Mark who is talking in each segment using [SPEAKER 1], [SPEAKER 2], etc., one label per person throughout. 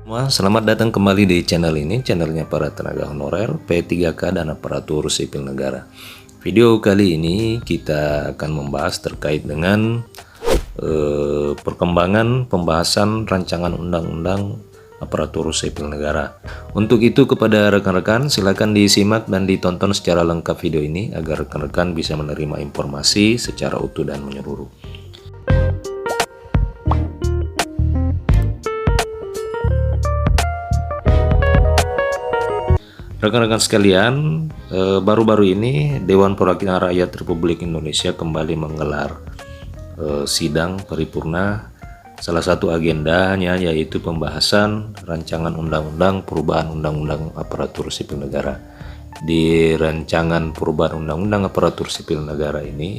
[SPEAKER 1] Selamat datang kembali di channel ini, channelnya para tenaga honorer P3K dan aparatur sipil negara. Video kali ini kita akan membahas terkait dengan perkembangan pembahasan rancangan undang-undang aparatur sipil negara. Untuk itu kepada rekan-rekan silakan disimak dan ditonton secara lengkap video ini agar rekan-rekan bisa menerima informasi secara utuh dan menyeluruh. Rekan-rekan sekalian, baru-baru ini Dewan Perwakilan Rakyat Republik Indonesia kembali menggelar sidang paripurna. Salah satu agendanya yaitu pembahasan rancangan undang-undang perubahan undang-undang aparatur sipil negara. Di rancangan perubahan undang-undang aparatur sipil negara ini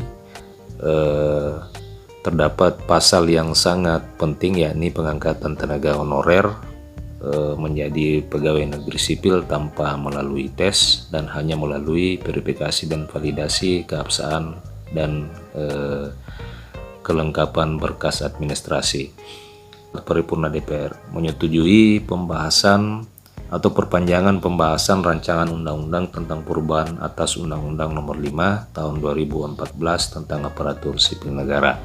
[SPEAKER 1] terdapat pasal yang sangat penting, yakni pengangkatan tenaga honorer menjadi pegawai negeri sipil tanpa melalui tes dan hanya melalui verifikasi dan validasi keabsahan dan kelengkapan berkas administrasi. Paripurna DPR menyetujui pembahasan atau perpanjangan pembahasan rancangan undang-undang tentang perubahan atas Undang-Undang Nomor 5 Tahun 2014 tentang aparatur sipil negara.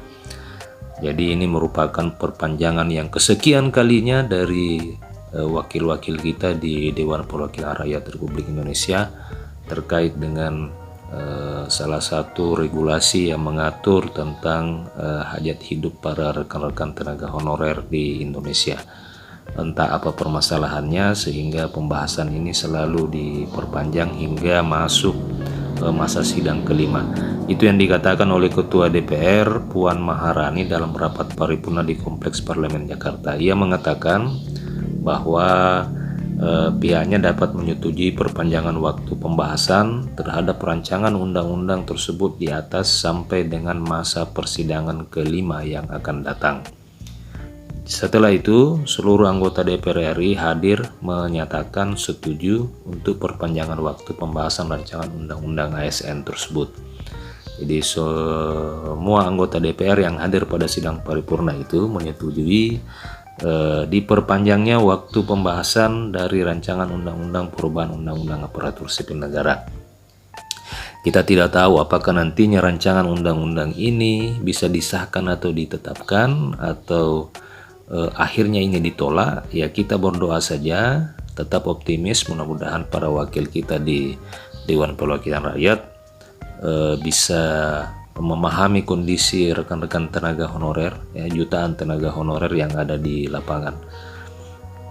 [SPEAKER 1] Jadi ini merupakan perpanjangan yang kesekian kalinya dari wakil-wakil kita di Dewan Perwakilan Rakyat Republik Indonesia terkait dengan salah satu regulasi yang mengatur tentang hajat hidup para rekan-rekan tenaga honorer di Indonesia. Entah apa permasalahannya sehingga pembahasan ini selalu diperpanjang hingga masuk masa sidang kelima. Itu yang dikatakan oleh Ketua DPR Puan Maharani dalam rapat paripurna di Kompleks Parlemen Jakarta. Ia mengatakan bahwa pihaknya dapat menyetujui perpanjangan waktu pembahasan terhadap rancangan undang-undang tersebut di atas sampai dengan masa persidangan kelima yang akan datang. Setelah itu, seluruh anggota DPR RI hadir menyatakan setuju untuk perpanjangan waktu pembahasan rancangan undang-undang ASN tersebut. Jadi semua anggota DPR yang hadir pada sidang paripurna itu menyetujui diperpanjangnya waktu pembahasan dari rancangan undang-undang perubahan undang-undang aparatur sipil negara. Kita tidak tahu apakah nantinya rancangan undang-undang ini bisa disahkan atau ditetapkan atau akhirnya ini ditolak. Ya, kita berdoa saja, tetap optimis, mudah-mudahan para wakil kita di Dewan Perwakilan Rakyat bisa memahami kondisi rekan-rekan tenaga honorer, ya, jutaan tenaga honorer yang ada di lapangan,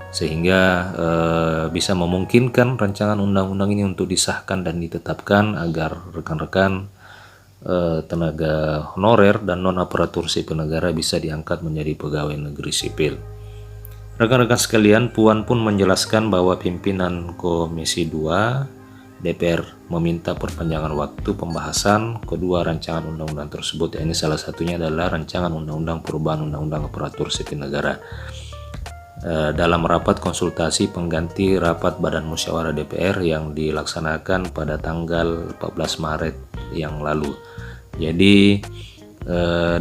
[SPEAKER 1] sehingga bisa memungkinkan rancangan undang-undang ini untuk disahkan dan ditetapkan agar rekan-rekan tenaga honorer dan non aparatur sipil negara bisa diangkat menjadi pegawai negeri sipil. Rekan-rekan sekalian, Puan pun menjelaskan bahwa pimpinan Komisi 2 DPR meminta perpanjangan waktu pembahasan kedua rancangan undang-undang tersebut. Ini salah satunya adalah rancangan undang-undang perubahan undang-undang aparatur sipil negara. Dalam rapat konsultasi pengganti rapat Badan Musyawarah DPR yang dilaksanakan pada tanggal 14 Maret yang lalu. Jadi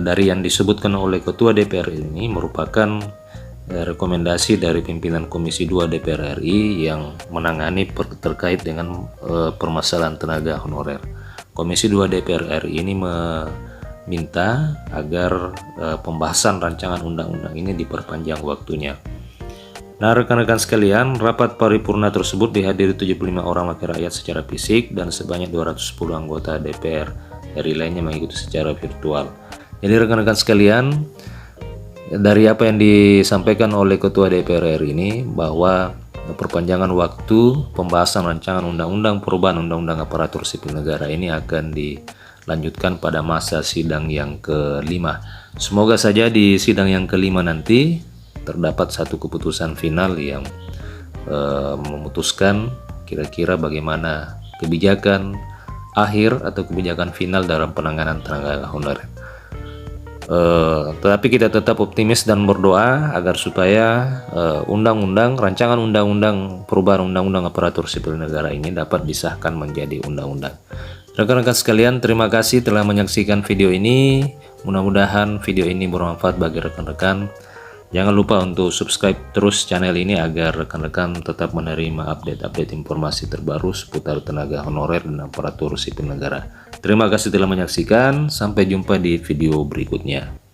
[SPEAKER 1] dari yang disebutkan oleh Ketua DPR ini merupakan rekomendasi dari pimpinan Komisi 2 DPR RI yang menangani terkait dengan permasalahan tenaga honorer. Komisi 2 DPR RI ini meminta agar pembahasan rancangan undang-undang ini diperpanjang waktunya. Nah, rekan-rekan sekalian, rapat paripurna tersebut dihadiri 75 orang wakil rakyat secara fisik dan sebanyak 210 anggota DPR RI lainnya mengikuti secara virtual. Jadi rekan-rekan sekalian, dari apa yang disampaikan oleh Ketua DPR RI ini bahwa perpanjangan waktu pembahasan rancangan undang-undang perubahan undang-undang aparatur sipil negara ini akan dilanjutkan pada masa sidang yang kelima. Semoga saja di sidang yang kelima nanti terdapat satu keputusan final yang memutuskan kira-kira bagaimana kebijakan akhir atau kebijakan final dalam penanganan tenaga honorer. Tetapi kita tetap optimis dan berdoa agar supaya rancangan undang-undang perubahan undang-undang aparatur sipil negara ini dapat disahkan menjadi undang-undang. Rekan-rekan sekalian, terima kasih telah menyaksikan video ini. Mudah-mudahan video ini bermanfaat bagi rekan-rekan. Jangan lupa untuk subscribe terus channel ini agar rekan-rekan tetap menerima update-update informasi terbaru seputar tenaga honorer dan aparatur sipil negara. Terima kasih telah menyaksikan, sampai jumpa di video berikutnya.